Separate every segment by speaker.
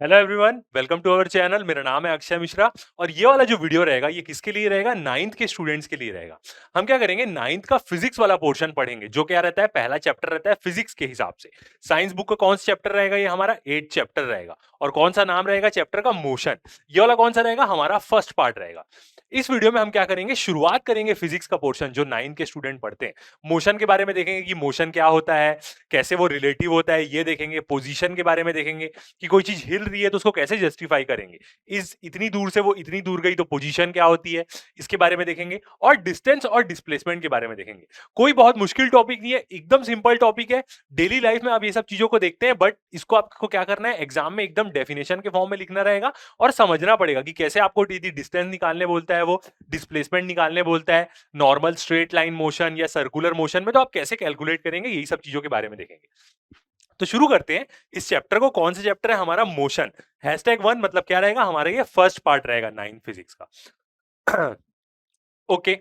Speaker 1: Hello everyone, welcome to our channel. मेरा नाम है अक्षय मिश्रा और ये वाला जो वीडियो रहेगा ये किसके लिए रहेगा? नाइन्थ के स्टूडेंट्स के लिए रहेगा। हम क्या करेंगे, नाइन्थ का फिजिक्स वाला पोर्शन पढ़ेंगे जो क्या रहता है, पहला चैप्टर रहता है फिजिक्स के हिसाब से। साइंस बुक का कौन सा चैप्टर रहेगा? ये हमारा 8th चैप्टर रहेगा। और कौन सा नाम रहेगा चैप्टर का? मोशन। ये वाला कौन सा रहेगा? हमारा फर्स्ट पार्ट रहेगा। इस वीडियो में हम क्या करेंगे, शुरुआत करेंगे फिजिक्स का पोर्शन जो 9th के स्टूडेंट पढ़ते हैं। मोशन के बारे में देखेंगे कि मोशन क्या होता है, कैसे वो रिलेटिव होता है, ये देखेंगे। पोजीशन के बारे में देखेंगे कि कोई चीज हिल रही है तो उसको कैसे जस्टिफाई करेंगे। इस इतनी दूर से वो इतनी दूर गई तो पोजीशन क्या होती है, इसके बारे में देखेंगे। और डिस्टेंस और डिस्प्लेसमेंट के बारे में देखेंगे। कोई बहुत मुश्किल टॉपिक नहीं है, एकदम सिंपल टॉपिक है। डेली लाइफ में आप ये सब चीजों को देखते हैं, बट इसको आपको क्या करना है, एग्जाम में एकदम डेफिनेशन के फॉर्म में लिखना रहेगा और समझना पड़ेगा कि कैसे आपको डिस्टेंस निकालने बोलता है, वो डिस्प्लेसमेंट निकालने बोलता है। नॉर्मल स्ट्रेट लाइन मोशन या सर्कुलर मोशन में तो आप कैसे कैलकुलेट करेंगे, यही सब चीजों के बारे में देखेंगे। तो शुरू करते हैं इस चैप्टर को। कौन सा चैप्टर है? हमारा मोशन। #1 मतलब क्या रहेगा हमारा? ये फर्स्ट पार्ट रहेगा 9th फिजिक्स का। ओके,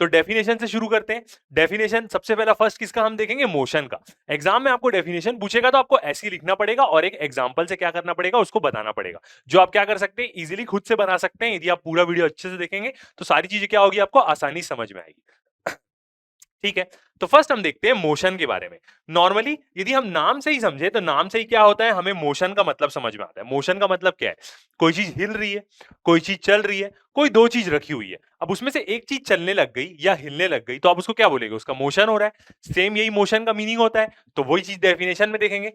Speaker 1: तो डेफिनेशन से शुरू करते हैं। डेफिनेशन सबसे पहला फर्स्ट किसका हम देखेंगे? मोशन का। एग्जाम में आपको डेफिनेशन पूछेगा तो आपको ऐसे ही लिखना पड़ेगा और एक एग्जांपल से क्या करना पड़ेगा, उसको बताना पड़ेगा। जो आप क्या कर सकते हैं, इजीली खुद से बना सकते हैं। यदि आप पूरा वीडियो अच्छे से देखेंगे तो सारी चीजें क्या होगी, आपको आसानी समझ में आएगी। ठीक है, तो फर्स्ट हम देखते हैं मोशन के बारे में। नॉर्मली यदि हम नाम से ही समझे तो नाम से ही क्या होता है, हमें मोशन का मतलब समझ में आता है। मोशन का मतलब क्या है? कोई चीज हिल रही है, कोई चीज चल रही है, कोई दो चीज रखी हुई है। अब उसमें से एक चीज चलने लग गई या हिलने लग गई तो आप उसको क्या बोलेंगे? उसका मोशन हो रहा है। सेम यही मोशन का मीनिंग होता है। तो वही चीज डेफिनेशन में देखेंगे।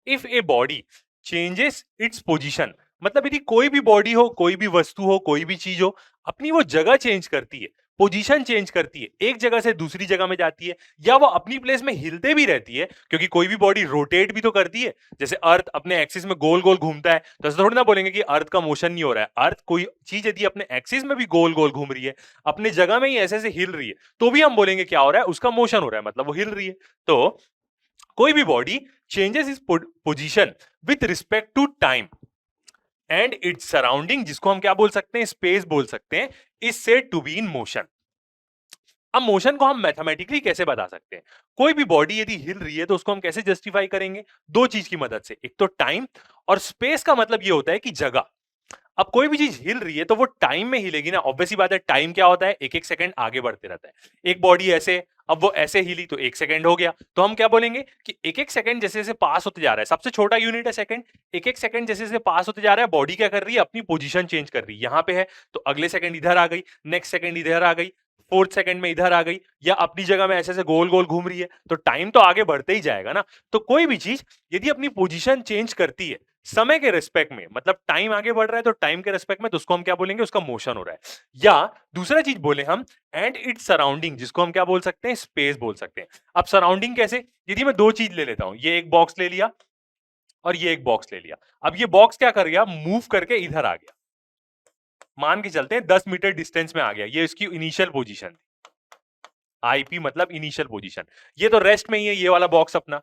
Speaker 1: If a body changes its position, मतलब यदि कोई भी बॉडी हो, कोई भी वस्तु हो, कोई भी चीज हो, अपनी वो जगह चेंज करती है, पोजीशन चेंज करती है, एक जगह से दूसरी जगह में जाती है, या वो अपनी प्लेस में हिलते भी रहती है, क्योंकि कोई भी बॉडी रोटेट भी तो करती है। जैसे अर्थ अपने एक्सिस में गोल गोल घूमता है, तो ऐसा थोड़ी ना बोलेंगे कि अर्थ का मोशन नहीं हो रहा है। अर्थ कोई चीज यदि अपने एक्सिस में भी गोल गोल घूम रही है, अपने जगह में ही ऐसे ऐसे हिल रही है, तो भी हम बोलेंगे क्या हो रहा है, उसका मोशन हो रहा है, मतलब वो हिल रही है। तो कोई भी body changes is position with respect to time and its surrounding, जिसको हम क्या बोल सकते हैं, स्पेस बोल सकते हैं, is said to be in motion. अब मोशन को हम मैथमेटिकली कैसे बता सकते हैं? कोई भी बॉडी यदि हिल रही है तो उसको हम कैसे जस्टिफाई करेंगे? दो चीज की मदद से, एक तो टाइम, और स्पेस का मतलब ये होता है कि जगह। अब कोई भी चीज हिल रही है तो वो टाइम में हिलेगी ना, ऑब्वियस सी बात है। टाइम क्या होता है? एक एक सेकंड आगे बढ़ते रहता है। एक बॉडी ऐसे, अब वो ऐसे हिली तो एक सेकंड हो गया, तो हम क्या बोलेंगे कि एक एक सेकंड जैसे जैसे पास होते जा रहा है, सबसे छोटा यूनिट है सेकंड। एक एक सेकंड जैसे जैसे पास होते जा रहा है, बॉडी क्या कर रही है, अपनी पोजीशन चेंज कर रही है। यहां पे है तो अगले सेकंड इधर आ गई, नेक्स्ट सेकंड इधर आ गई, फोर्थ सेकंड में इधर आ गई, या अपनी जगह में ऐसे ऐसे गोल गोल घूम रही है, तो टाइम तो आगे बढ़ते ही जाएगा ना। तो कोई भी चीज यदि अपनी पोजीशन चेंज करती है समय के रिस्पेक्ट में, मतलब टाइम आगे बढ़ रहा है तो टाइम के रिस्पेक्ट में, तो उसको हम क्या बोलेंगे, उसका मोशन हो रहा है। या दूसरा चीज बोले हम, एंड इट्स सराउंडिंग, जिसको हम क्या बोल सकते हैं, स्पेस बोल सकते हैं। अब सराउंडिंग कैसे? यदि मैं दो चीज ले लेता हूं, ये एक बॉक्स ले लिया और ये एक बॉक्स ले लिया। अब ये बॉक्स क्या कर गया, मूव करके इधर आ गया। मान के चलते हैं 10 मीटर डिस्टेंस में आ गया, ये इसकी इनिशियल पोजीशन थी। आईपी मतलब इनिशियल पोजीशन। ये तो रेस्ट में ही है, ये वाला बॉक्स अपना।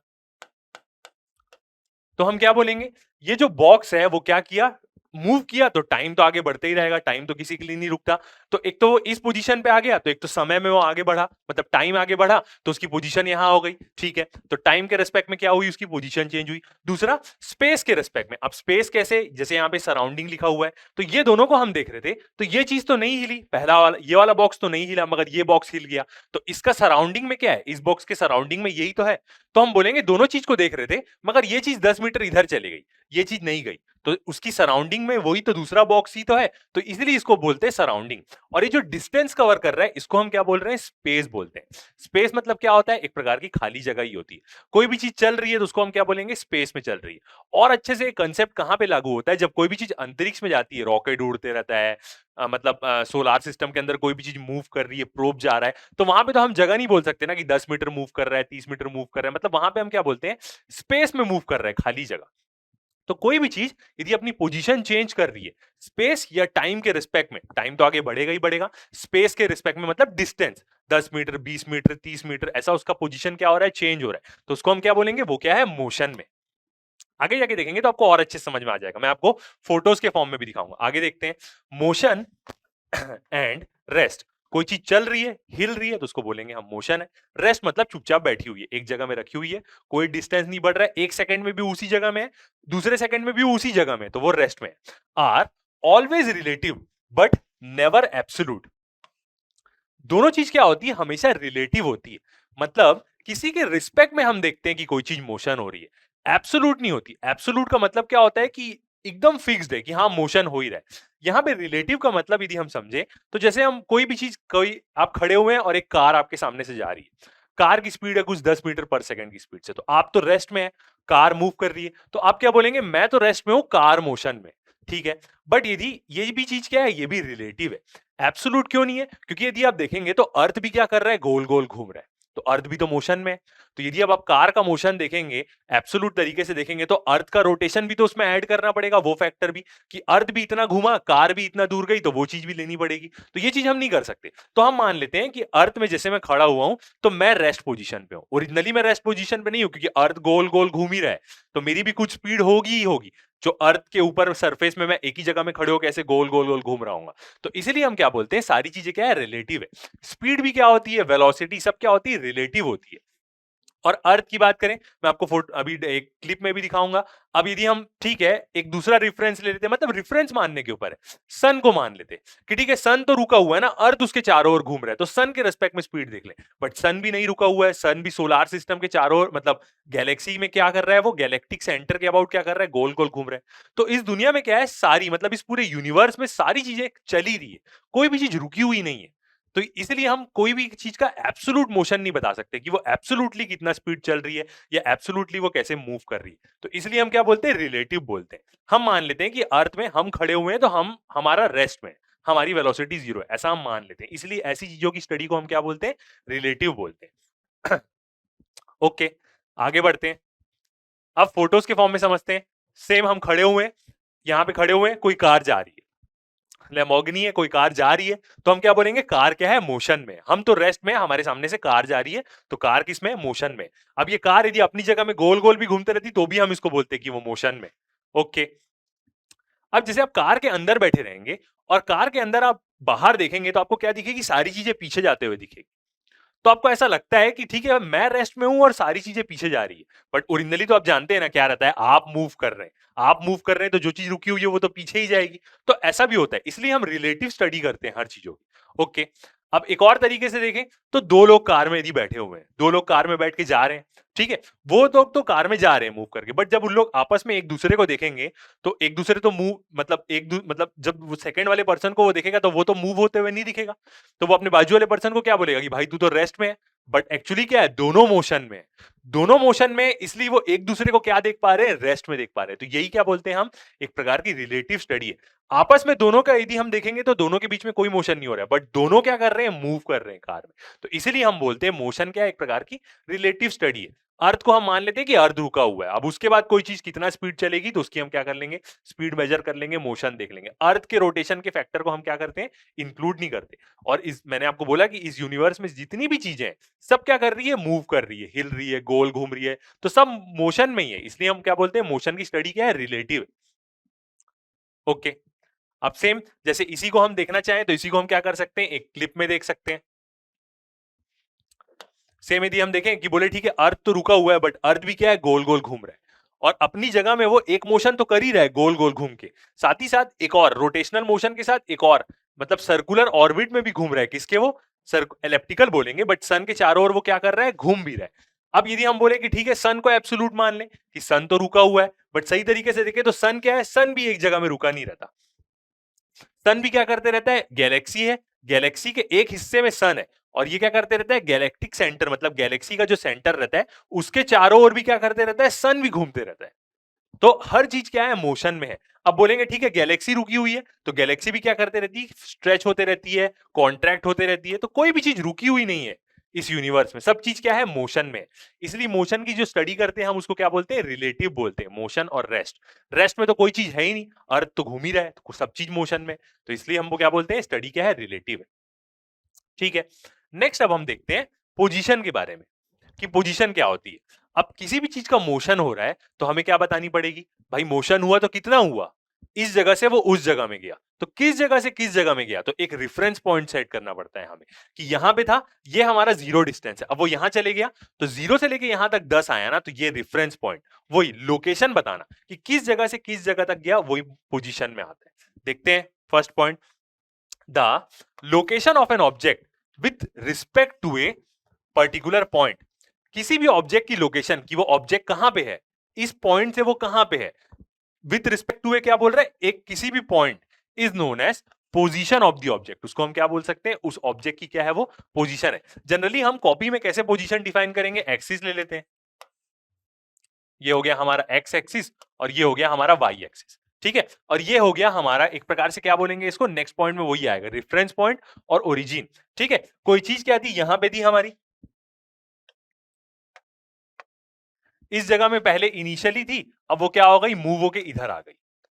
Speaker 1: तो हम क्या बोलेंगे, ये जो बॉक्स है वो क्या किया, मूव किया, तो टाइम तो आगे बढ़ते ही रहेगा, टाइम तो किसी के लिए नहीं रुकता। तो एक तो वो इस पोजीशन पे आ गया, तो एक तो समय में वो आगे बढ़ा, मतलब टाइम आगे बढ़ा तो उसकी पोजीशन यहां हो गई। ठीक है, तो टाइम के रेस्पेक्ट में क्या हुई, उसकी पोजीशन चेंज हुई। दूसरा, स्पेस के रेस्पेक्ट में। अब स्पेस कैसे? जैसे यहाँ पे सराउंडिंग लिखा हुआ है, तो ये दोनों को हम देख रहे थे, तो ये चीज तो नहीं हिली, पहला वाला ये वाला बॉक्स तो नहीं हिला, मगर ये बॉक्स हिल गया। तो इसका सराउंडिंग में क्या है, इस बॉक्स के सराउंडिंग में यही तो है। तो हम बोलेंगे दोनों चीज को देख रहे थे, मगर ये चीज 10 मीटर इधर चली गई, ये चीज नहीं गई, तो उसकी सराउंडिंग में वही तो दूसरा बॉक्स ही तो है, तो इसलिए इसको बोलते हैं सराउंडिंग। और ये जो डिस्टेंस कवर कर रहा है, इसको हम क्या बोल रहे हैं, स्पेस बोलते हैं। स्पेस मतलब क्या होता है, एक प्रकार की खाली जगह ही होती है। कोई भी चीज चल रही है तो उसको हम क्या बोलेंगे, स्पेस में चल रही है। और अच्छे से कंसेप्ट कहां पे लागू होता है, जब कोई भी चीज अंतरिक्ष में जाती है, रॉकेट उड़ते रहता है, मतलब सोलार सिस्टम के अंदर कोई भी चीज मूव कर रही है, प्रोब जा रहा है, तो वहां पे तो हम जगह नहीं बोल सकते ना कि 10 मीटर मूव कर रहा है, 30 मीटर मूव कर रहा है, मतलब वहां पे हम क्या बोलते हैं, स्पेस में मूव कर रहा है, खाली जगह। तो कोई भी चीज यदि अपनी पोजीशन चेंज कर रही है स्पेस या टाइम के रिस्पेक्ट में, टाइम तो आगे बढ़ेगा ही बढ़ेगा, स्पेस के रिस्पेक्ट में मतलब डिस्टेंस 10 मीटर, 20 मीटर, 30 मीटर, ऐसा उसका पोजीशन क्या हो रहा है, चेंज हो रहा है, तो उसको हम क्या बोलेंगे, वो क्या है, मोशन में। आगे जाके देखेंगे तो आपको और अच्छे समझ में आ जाएगा, मैं आपको फोटोज के फॉर्म में भी दिखाऊंगा। आगे देखते हैं, मोशन एंड रेस्ट। कोई चीज चल रही है, हिल रही है, तो उसको बोलेंगे हम मोशन है। रेस्ट मतलब चुपचाप बैठी हुई है, एक जगह में रखी हुई है, कोई डिस्टेंस नहीं बढ़ रहा है, एक सेकंड में भी उसी जगह में है, दूसरे सेकंड में भी उसी जगह में है, तो वो रेस्ट में है। Are always relative but never absolute. दोनों चीज क्या होती है, हमेशा रिलेटिव होती है। मतलब किसी के रिस्पेक्ट में हम देखते हैं कि कोई चीज मोशन हो रही है, एब्सोल्यूट नहीं होती। एब्सोल्यूट का मतलब क्या होता है कि एकदम फिक्स्ड है कि हाँ मोशन हो ही रहा है। यहाँ पे रिलेटिव का मतलब यदि हम समझे तो जैसे हम कोई भी चीज, कोई आप खड़े हुए हैं और एक कार आपके सामने से जा रही है, कार की स्पीड है कुछ 10 मीटर पर सेकंड की स्पीड से, तो आप तो रेस्ट में है, कार मूव कर रही है, तो आप क्या बोलेंगे, मैं तो रेस्ट में हूं, कार मोशन में। ठीक है, बट यदि ये भी चीज क्या है, ये भी रिलेटिव है। एब्सोल्यूट क्यों नहीं है, क्योंकि यदि आप देखेंगे तो अर्थ भी क्या कर रहा है, गोल गोल घूम रहा है, तो अर्थ भी तो मोशन में है। तो यदि अब आप कार का मोशन देखेंगे, एब्सोल्यूट तरीके से देखेंगे, तो अर्थ का रोटेशन भी तो उसमें ऐड करना पड़ेगा, वो फैक्टर भी, कि अर्थ भी इतना घूमा, कार भी इतना दूर गई, तो वो चीज भी लेनी पड़ेगी। तो ये चीज हम नहीं कर सकते। तो हम मान लेते हैं कि अर्थ में जैसे मैं खड़ा हुआ हूं, तो मैं रेस्ट पोजीशन पे हूं। ओरिजिनली मैं रेस्ट पोजीशन पे नहीं हूं, क्योंकि अर्थ गोल गोल घूम ही रहा है, तो मेरी भी कुछ स्पीड होगी ही होगी। जो अर्थ के ऊपर सरफेस में मैं एक ही जगह में खड़े होकर ऐसे गोल गोल गोल घूम रहा हूँ, तो इसीलिए हम क्या बोलते हैं, सारी चीजें क्या है, रिलेटिव है। स्पीड भी क्या होती है, वेलोसिटी, सब क्या होती है, रिलेटिव होती है। और अर्थ की बात करें, मैं आपको फोटो अभी एक क्लिप में भी दिखाऊंगा। अब यदि हम, ठीक है, एक दूसरा रेफरेंस ले लेते हैं, मतलब रेफरेंस मानने के ऊपर है, सन को मान लेते कि ठीक है, सन तो रुका हुआ है ना, अर्थ उसके चारों ओर घूम रहा है, तो सन के रेस्पेक्ट में स्पीड देख ले। बट सन भी नहीं रुका हुआ है, सन भी सोलार सिस्टम के चारों ओर, मतलब गैलेक्सी में क्या कर रहा है, वो गैलेक्टिक सेंटर के अबाउट क्या कर रहा है, गोल गोल घूम रहा है। तो इस दुनिया में क्या है, सारी, मतलब इस पूरे यूनिवर्स में सारी चीजें चल ही रही है, कोई भी चीज रुकी हुई नहीं है। तो इसलिए हम कोई भी चीज का एब्सोल्यूट मोशन नहीं बता सकते कि वो एब्सोल्युटली कितना स्पीड चल रही है, या एब्सोल्युटली वो कैसे मूव कर रही है। तो इसलिए हम क्या बोलते हैं, रिलेटिव बोलते हैं। हम मान लेते हैं कि अर्थ में हम खड़े हुए हैं, तो हम, हमारा रेस्ट में है, हमारी वेलोसिटी 0 है, ऐसा हम मान लेते हैं। इसलिए ऐसी चीजों की स्टडी को हम क्या बोलते हैं, रिलेटिव बोलते हैं। ओके, आगे बढ़ते हैं। अब फोटोज के फॉर्म में समझते हैं। सेम, हम खड़े हुए हैं, यहाँ पे खड़े हुए हैं, कोई कार जा रही है, लैम्बोर्गिनी है, कोई कार जा रही है, तो हम क्या बोलेंगे, कार क्या है, मोशन में। हम तो रेस्ट में, हमारे सामने से कार जा रही है, तो कार किस में, मोशन में। अब ये कार यदि अपनी जगह में गोल गोल भी घूमते रहती, तो भी हम इसको बोलते हैं कि वो मोशन में। ओके, अब जैसे आप कार के अंदर बैठे रहेंगे और कार के अंदर आप बाहर देखेंगे, तो आपको क्या दिखेगी, सारी चीजें पीछे जाते हुए दिखेगी। तो आपको ऐसा लगता है कि ठीक है, मैं रेस्ट में हूं और सारी चीजें पीछे जा रही है, बट ओरिजिनली तो आप जानते हैं ना क्या रहता है, आप मूव कर रहे हैं, आप मूव कर रहे हैं, तो जो चीज रुकी हुई है वो तो पीछे ही जाएगी। तो ऐसा भी होता है, इसलिए हम रिलेटिव स्टडी करते हैं हर चीजों की। ओके, अब एक और तरीके से देखें, तो दो लोग कार में यदि बैठे हुए हैं, दो लोग कार में बैठ के जा रहे हैं, ठीक है, वो लोग तो कार में जा रहे हैं मूव करके, बट जब उन लोग आपस में एक दूसरे को देखेंगे, तो एक दूसरे तो मूव, मतलब मतलब जब वो सेकंड वाले पर्सन को वो देखेगा, तो वो तो मूव होते हुए नहीं दिखेगा, तो वो अपने बाजू वाले पर्सन को क्या बोलेगा कि भाई तू तो रेस्ट में है। बट एक्चुअली क्या है, दोनों मोशन में है, दोनों मोशन में, इसलिए वो एक दूसरे को क्या देख पा रहे हैं, रेस्ट में देख पा रहे हैं। तो यही क्या बोलते हैं हम, एक प्रकार की रिलेटिव स्टडी है। आपस में दोनों का यदि हम देखेंगे, तो दोनों के बीच में कोई मोशन नहीं हो रहा है, बट दोनों क्या कर रहे हैं, मूव कर रहे हैं कार में। तो इसीलिए हम बोलते हैं मोशन क्या है, एक प्रकार की रिलेटिव स्टडी है। अर्थ को हम मान लेते हैं कि अर्थ रुका हुआ है, अब उसके बाद कोई चीज कितना स्पीड चलेगी, तो उसकी हम क्या कर लेंगे, स्पीड मेजर कर लेंगे, मोशन देख लेंगे। अर्थ के रोटेशन के फैक्टर को हम क्या करते हैं, इंक्लूड नहीं करते। और इस, मैंने आपको बोला कि इस यूनिवर्स में जितनी भी चीजें हैं, सब क्या कर रही है, मूव कर रही है, हिल रही है, गोल घूम रही है, तो सब मोशन में ही है। इसलिए हम क्या बोलते हैं, मोशन की स्टडी क्या है, रिलेटिव। ओके, अब सेम जैसे इसी को हम देखना चाहें, तो इसी को हम क्या कर सकते हैं, एक क्लिप में देख सकते हैं। सेम यदि हम देखें कि बोले ठीक है, अर्थ तो रुका हुआ है, बट अर्थ भी क्या है, गोल गोल घूम रहा है, और अपनी जगह में वो एक मोशन तो कर ही रहा है, गोल गोल घूम के, साथ ही साथ एक और रोटेशनल मोशन के साथ एक और, मतलब सर्कुलर ऑर्बिट में भी घूम रहा है। किसके, वो एलिप्टिकल बोलेंगे, बट सन के चारों ओर वो क्या कर रहा है, घूम भी रहा है। अब यदि हम बोले कि ठीक है, सन को एब्सोल्यूट मान लें कि सन तो रुका हुआ है, बट सही तरीके से देखें तो सन क्या है, सन भी एक जगह में रुका नहीं रहता। सन भी क्या करते रहता है, गैलेक्सी है, गैलेक्सी के एक हिस्से में सन है, और ये क्या करते रहता है, गैलेक्टिक सेंटर, मतलब गैलेक्सी का जो सेंटर रहता है, उसके चारों ओर भी क्या करते रहता है, सन भी घूमते रहता है। तो हर चीज क्या है, मोशन में है। अब बोलेंगे ठीक है, गैलेक्सी रुकी हुई है, तो गैलेक्सी भी क्या करते रहती है, स्ट्रेच होते रहती है, कॉन्ट्रैक्ट होते रहती है, तो कोई भी चीज रुकी हुई नहीं है इस यूनिवर्स में, सब चीज क्या है, मोशन में। इसलिए मोशन की जो स्टडी करते हैं हम, उसको क्या बोलते हैं, रिलेटिव बोलते हैं। मोशन और रेस्ट, रेस्ट में तो कोई चीज है ही नहीं, अर्थ तो घूम ही रहा है, तो सब चीज मोशन में, तो इसलिए हम वो क्या बोलते हैं, स्टडी क्या है, रिलेटिव है। ठीक है, नेक्स्ट अब हम देखते हैं पोजीशन के बारे में, कि पोजीशन क्या होती है। अब किसी भी चीज का मोशन हो रहा है, तो हमें क्या बतानी पड़ेगी, भाई मोशन हुआ तो कितना हुआ, इस जगह से वो उस जगह में गया, तो किस जगह से किस जगह में गया, तो एक रेफरेंस पॉइंट सेट करना पड़ता है हमें कि यहां पे था, ये हमारा 0 डिस्टेंस है, अब वो यहां चले गया तो 0 से लेके यहां तक 10 आया ना, तो ये रेफरेंस पॉइंट, वही लोकेशन बताना कि किस जगह से किस जगह तक गया, वही पोजीशन में आता है। देखते हैं first point, the location of an object with respect to a particular point, किसी भी ऑब्जेक्ट की लोकेशन कि वो ऑब्जेक्ट कहां पे है, इस पॉइंट से वो कहां पे है, विथ रिस्पेक्ट टू ए क्या बोल रहे हैं, एक किसी भी point, is known as position of the object, उसको हम क्या बोल सकते हैं, उस ऑब्जेक्ट की क्या है वो पोजीशन है। जनरली हम कॉपी में कैसे पोजीशन डिफाइन करेंगे, एक्सिस ले लेते हैं, ये हो गया हमारा एक्स एक्सिस और ये हो गया हमारा वाई एक्सिस, ठीक है, और ये हो गया हमारा एक प्रकार से क्या बोलेंगे इसको, नेक्स्ट पॉइंट में वही आएगा रेफरेंस पॉइंट और ओरिजिन, ठीक है। कोई चीज क्या थी यहां पे थी हमारी, इस जगह में पहले इनिशियली थी, अब वो क्या हो गई, मूव होके इधर आ गई,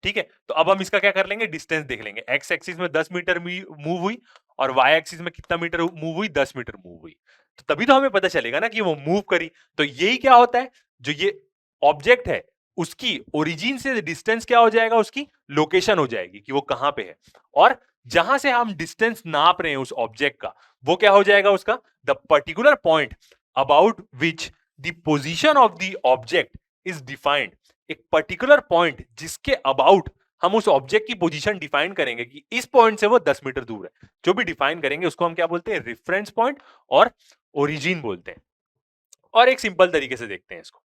Speaker 1: ठीक है। तो अब हम इसका क्या कर लेंगे, डिस्टेंस देख लेंगे, एक्स एक्सिस में 10 मीटर मूव हुई और वाई एक्सिस में कितना मीटर मूव हुई, 10 मीटर मूव हुई, तो तभी तो हमें पता चलेगा ना कि वो मूव करी। तो यही क्या होता है, जो ये ऑब्जेक्ट है उसकी ओरिजिन से डिस्टेंस क्या हो जाएगा, उसकी लोकेशन हो जाएगी कि वो कहां पे है, और जहां से हम डिस्टेंस नाप रहे हैं उस ऑब्जेक्ट का, वो क्या हो जाएगा उसका, the particular point about which the position of the object is defined, एक पर्टिकुलर पॉइंट जिसके अबाउट हम उस ऑब्जेक्ट की पोजीशन डिफाइन करेंगे कि इस पॉइंट से वो 10 मीटर दूर है, जो भी डिफाइन करेंगे उसको हम क्या बोलते हैं, रेफरेंस पॉइंट और ओरिजिन बोलते हैं। और एक सिंपल तरीके से देखते हैं इसको,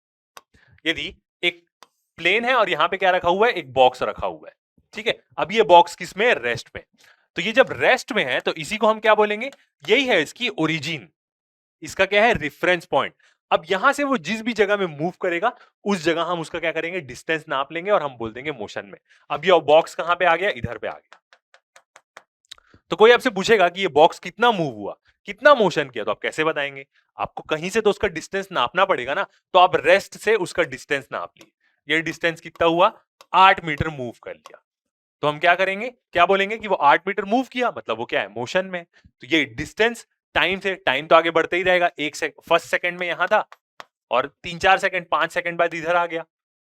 Speaker 1: यदि एक प्लेन है और यहां पे क्या रखा हुआ है, एक बॉक्स रखा हुआ है, ठीक है, अब ये बॉक्स किस में, रेस्ट में, तो ये जब रेस्ट में है तो इसी को हम क्या बोलेंगे, यही है इसकी ओरिजिन, इसका क्या है, रेफरेंस पॉइंट। अब यहां से वो जिस भी जगह में मूव करेगा उस जगह हम उसका क्या करेंगे, डिस्टेंस नाप लेंगे और हम बोल देंगे मोशन में। अब ये बॉक्स कहां पे आ गया, इधर पे आ गया, तो कोई आपसे पूछेगा कि ये बॉक्स कितना मूव हुआ, कितना मोशन किया, तो आप कैसे बताएंगे, आपको कहीं से तो उसका डिस्टेंस नापना पड़ेगा ना, तो आप रेस्ट से उसका डिस्टेंस नाप लिए, ये डिस्टेंस कितना हुआ, 8 मीटर मूव कर लिया, तो हम क्या करेंगे, क्या बोलेंगे कि वो 8 मीटर मूव किया, मतलब वो क्या है, मोशन में। तो ये डिस्टेंस टाइम से, टाइम तो आगे बढ़ते ही रहेगा, फर्स्ट सेकंड में यहां था और 3-4 सेकंड 5 सेकंड बाद इधर आ गया,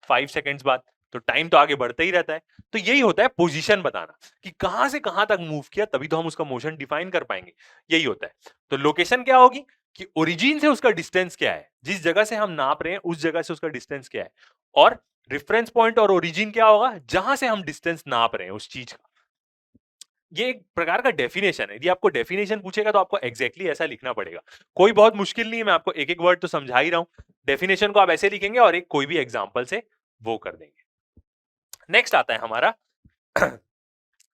Speaker 1: 5 सेकंड्स बाद, तो टाइम तो आगे बढ़ता ही रहता है। तो यही होता है पोजीशन बताना कि कहां से कहां तक मूव किया, तभी तो हम उसका मोशन डिफाइन कर पाएंगे, यही होता है। तो लोकेशन क्या होगी कि ओरिजिन से उसका डिस्टेंस क्या है, जिस जगह से हम नाप रहे हैं उस जगह से उसका डिस्टेंस क्या है, और रेफरेंस पॉइंट और ओरिजिन क्या होगा, जहां से हम डिस्टेंस नाप रहे हैं उस चीज का। ये एक प्रकार का डेफिनेशन है, यदि आपको डेफिनेशन पूछेगा तो आपको एग्जैक्टली ऐसा लिखना पड़ेगा, कोई बहुत मुश्किल नहीं है, मैं आपको एक एक वर्ड तो समझा ही रहा हूं, डेफिनेशन को आप ऐसे लिखेंगे और एक कोई भी एग्जांपल से वो कर देंगे। नेक्स्ट आता है हमारा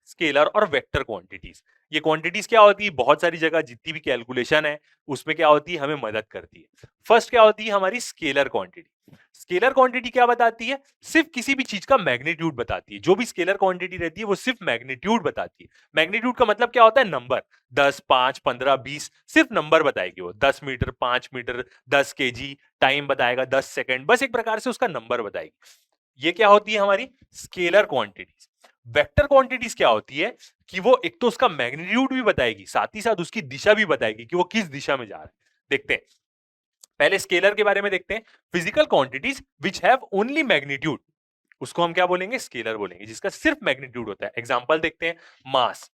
Speaker 1: स्केलर और वेक्टर क्वांटिटीज। ये क्वांटिटीज क्या होती है, बहुत सारी जगह जितनी भी कैलकुलेशन है उसमें क्या होती है, हमें मदद करती है। फर्स्ट क्या होती है हमारी स्केलर क्वांटिटी, स्केलर क्वांटिटी क्या बताती है, सिर्फ किसी भी चीज का मैग्नीट्यूड बताती है, जो भी स्केलर क्वांटिटी रहती है वो सिर्फ मैग्नीट्यूड बताती है। मैग्नीट्यूड का मतलब क्या होता है, नंबर, 10, 5, 15, 20, सिर्फ नंबर बताएगी वो, 10 मीटर, 5 मीटर, 10 केजी, टाइम बताएगा 10 सेकंड, बस एक प्रकार से उसका नंबर बताएगी। ये क्या होती है हमारी स्केलर क्वांटिटीज। वेक्टर क्वांटिटीज क्या होती है कि वो एक तो उसका मैग्नीट्यूड भी बताएगी, साथ ही साथ उसकी दिशा भी बताएगी कि वो किस दिशा में जा रहा है। देखते हैं, पहले स्केलर के बारे में देखते हैं। Physical quantities which have only magnitude, उसको हम क्या बोलेंगे, स्केलर बोलेंगे, जिसका सिर्फ मैग्नीट्यूड होता है। एग्जांपल देखते हैं, मास।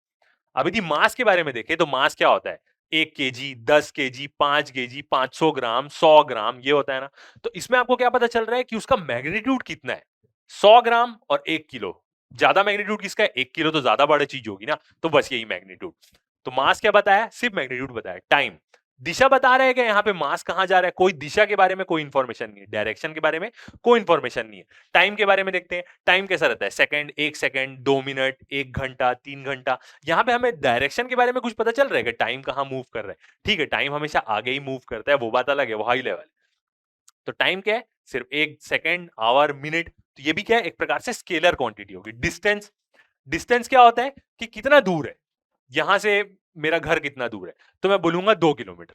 Speaker 1: अब यदि मास के बारे में देखें तो मास क्या होता है, 1 केजी, 10 केजी, 5 केजी, 500 ग्राम, 100 ग्राम, ये होता है ना। तो इसमें आपको क्या पता चल रहा है कि उसका मैग्नीट्यूड कितना है, 100 ग्राम और 1 किलो, ज्यादा मैग्नीट्यूड किसका है, 1 किलो तो ज्यादा बड़ी चीज होगी ना, तो बस यही मैग्नीट्यूड। तो मास क्या बताया, सिर्फ मैग्नीट्यूड बताया। टाइम, दिशा बता रहे हैं कि यहाँ पे मास कहां जा रहा है, कोई दिशा के बारे में कोई इंफॉर्मेशन नहीं है, डायरेक्शन के बारे में कोई इंफॉर्मेशन नहीं है। टाइम के बारे में देखते हैं, टाइम कैसा रहता है, सेकंड, 1 सेकंड, 2 मिनट, 1 घंटा, 3 घंटा। यहाँ पे हमें डायरेक्शन के बारे में कुछ पता चल रहा है कि टाइम कहाँ मूव कर रहा है, ठीक है, टाइम हमेशा आगे ही मूव करता है, वो बात अलग है, वो हाई लेवल। तो टाइम क्या है, सिर्फ 1 सेकंड, आवर, मिनट, तो ये भी क्या है, एक प्रकार से स्केलर क्वांटिटी होगी। डिस्टेंस, डिस्टेंस क्या होता है कि कितना दूर है, यहां से मेरा घर कितना दूर है, तो मैं बोलूंगा 2 किलोमीटर।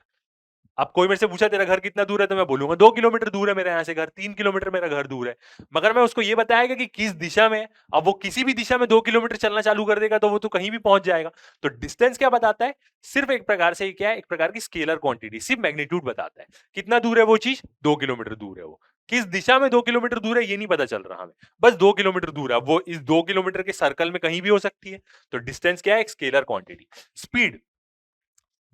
Speaker 1: अब कोई मेरे से पूछा तेरा घर कितना दूर है, तो मैं बोलूंगा 2 किलोमीटर दूर है मेरे यहाँ से घर, 3 किलोमीटर मेरा घर दूर है। मगर मैं उसको ये बताएगा कि किस दिशा में है, अब वो किसी भी दिशा में 2 किलोमीटर चलना चालू कर देगा तो वो तो कहीं भी पहुंच जाएगा। तो डिस्टेंस क्या बताता है, सिर्फ एक प्रकार से क्या है, एक प्रकार की स्केलर क्वांटिटी, सिर्फ मैग्नीट्यूड बताता है, कितना दूर है वो चीज, 2 किलोमीटर दूर है वो। किस दिशा में 2 किलोमीटर दूर है ये नहीं पता चल रहा हमें, बस 2 किलोमीटर दूर है। वो इस 2 किलोमीटर के सर्कल में कहीं भी हो सकती है। तो डिस्टेंस क्या है? एक स्केलर क्वांटिटी। स्पीड,